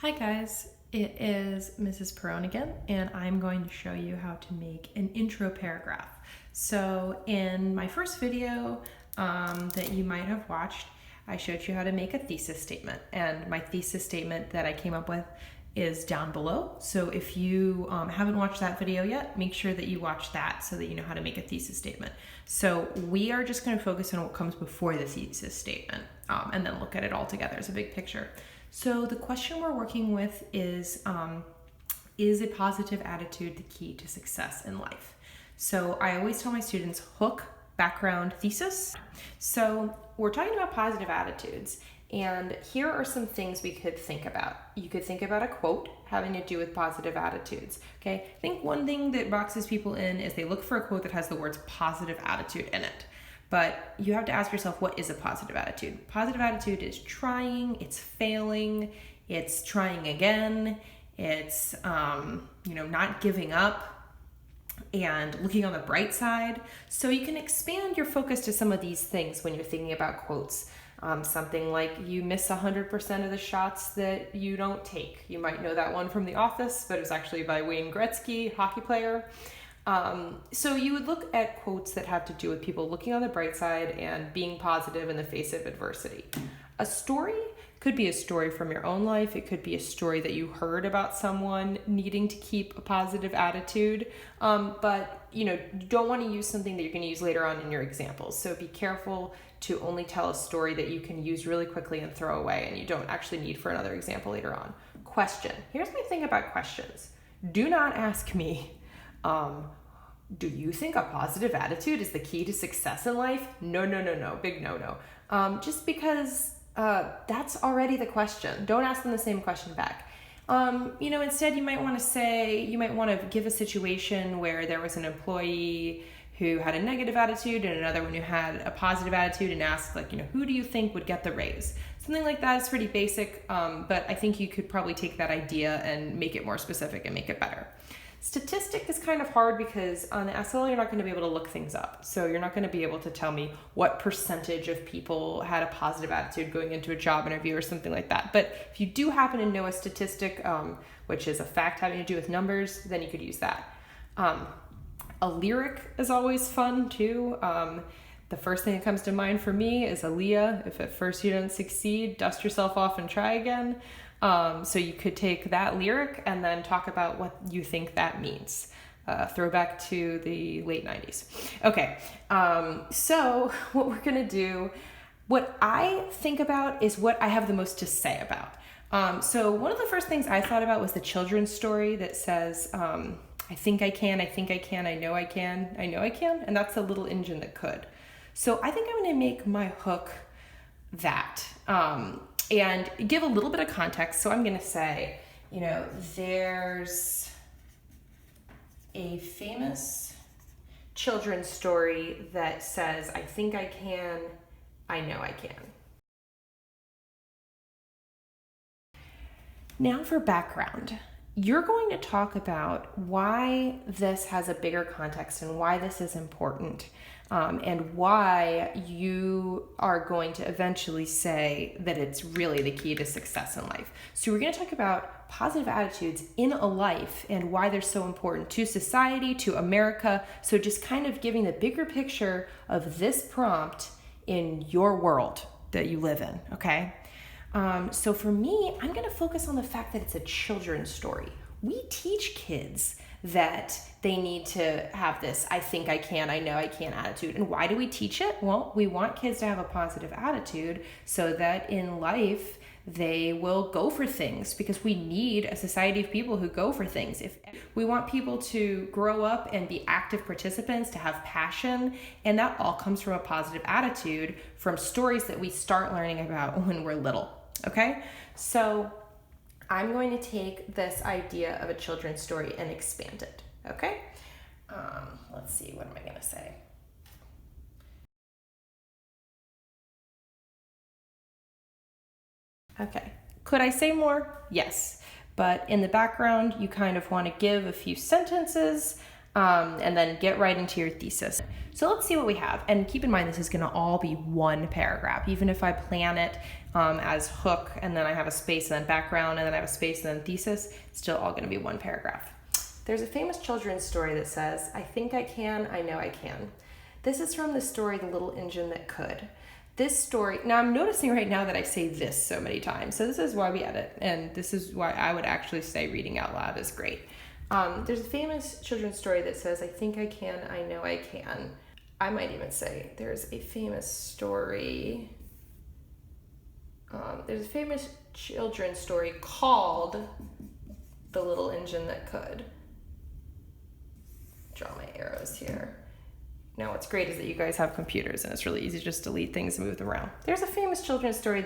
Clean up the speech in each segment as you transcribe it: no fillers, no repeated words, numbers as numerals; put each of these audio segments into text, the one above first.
Hi guys, it is Mrs. Perrone again, and I'm going to show you how to make an intro paragraph. So in my first video that you might have watched, I showed you how to make a thesis statement, and my thesis statement that I came up with is down below. So if you haven't watched that video yet, make sure that you watch that so that you know how to make a thesis statement. So we are just going to focus on what comes before the thesis statement and then look at it all together as a big picture. So the question we're working with is a positive attitude the key to success in life? So I always tell my students hook, background, thesis. So we're talking about positive attitudes, and here are some things we could think about. You could think about a quote having to do with positive attitudes. Okay, I think one thing that boxes people in is they look for a quote that has the words positive attitude in it. But you have to ask yourself, what is a positive attitude? Positive attitude is trying, it's failing, it's trying again, it's not giving up and looking on the bright side. So you can expand your focus to some of these things when you're thinking about quotes. Something like you miss 100% of the shots that you don't take. You might know that one from The Office, but it was actually by Wayne Gretzky, hockey player. So you would look at quotes that have to do with people looking on the bright side and being positive in the face of adversity. A story could be a story from your own life. It could be a story that you heard about someone needing to keep a positive attitude. But you don't want to use something that you're going to use later on in your examples. So be careful to only tell a story that you can use really quickly and throw away and you don't actually need for another example later on. Question. Here's my thing about questions. Do not ask me, do you think a positive attitude is the key to success in life? No, big no. Just because that's already the question. Don't ask them the same question back. Instead you might want to give a situation where there was an employee who had a negative attitude and another one who had a positive attitude, and ask who do you think would get the raise? Something like that is pretty basic, but I think you could probably take that idea and make it more specific and make it better. Statistic is kind of hard because on the SL you're not going to be able to look things up. So you're not going to be able to tell me what percentage of people had a positive attitude going into a job interview or something like that. But if you do happen to know a statistic, which is a fact having to do with numbers, then you could use that. A lyric is always fun too. The first thing that comes to mind for me is Aaliyah. If at first you don't succeed, dust yourself off and try again. So you could take that lyric and then talk about what you think that means. Throwback to the late 90s. Okay, so what we're gonna do, what I think about is what I have the most to say about. So one of the first things I thought about was the children's story that says, I think I can, I know I can, and that's a little engine that could. So I think I'm gonna make my hook that. And give a little bit of context. So I'm going to say, there's a famous children's story that says, I think I can, I know I can. Now for background. You're going to talk about why this has a bigger context and why this is important, and why you are going to eventually say that it's really the key to success in life. So we're going to talk about positive attitudes in a life and why they're so important to society, to America. So just kind of giving the bigger picture of this prompt in your world that you live in, okay? So for me, I'm going to focus on the fact that it's a children's story. We teach kids that they need to have this I think I can, I know I can attitude. And why do we teach it? Well, we want kids to have a positive attitude so that in life they will go for things, because we need a society of people who go for things. If we want people to grow up and be active participants, to have passion, and that all comes from a positive attitude, from stories that we start learning about when we're little. Okay, so I'm going to take this idea of a children's story and expand it. Okay, let's see, what am I going to say? Okay, could I say more? Yes, but in the background, you kind of want to give a few sentences and then get right into your thesis. So let's see what we have. And keep in mind, this is gonna all be one paragraph. Even if I plan it as hook, and then I have a space, and then background, and then I have a space, and then thesis, it's still all gonna be one paragraph. There's a famous children's story that says, I think I can, I know I can. This is from the story, The Little Engine That Could. This story, now I'm noticing right now that I say this so many times, so this is why we edit, and this is why I would actually say reading out loud is great. There's a famous children's story that says, I think I can, I know I can. I might even say there's a famous story, there's a famous children's story called The Little Engine That Could. Draw my arrows here. Now what's great is that you guys have computers and it's really easy to just delete things and move them around. There's a famous children's story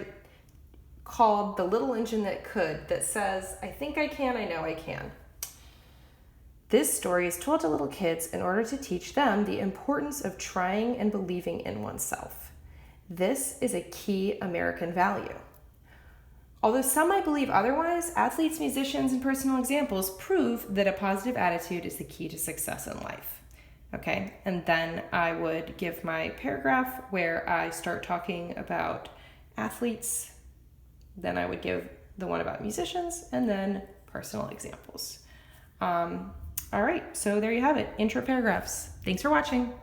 called The Little Engine That Could that says, I think I can, I know I can. This story is told to little kids in order to teach them the importance of trying and believing in oneself. This is a key American value. Although some might believe otherwise, athletes, musicians, and personal examples prove that a positive attitude is the key to success in life. Okay, and then I would give my paragraph where I start talking about athletes. Then I would give the one about musicians, and then personal examples. All right, so there you have it, intro paragraphs. Thanks for watching.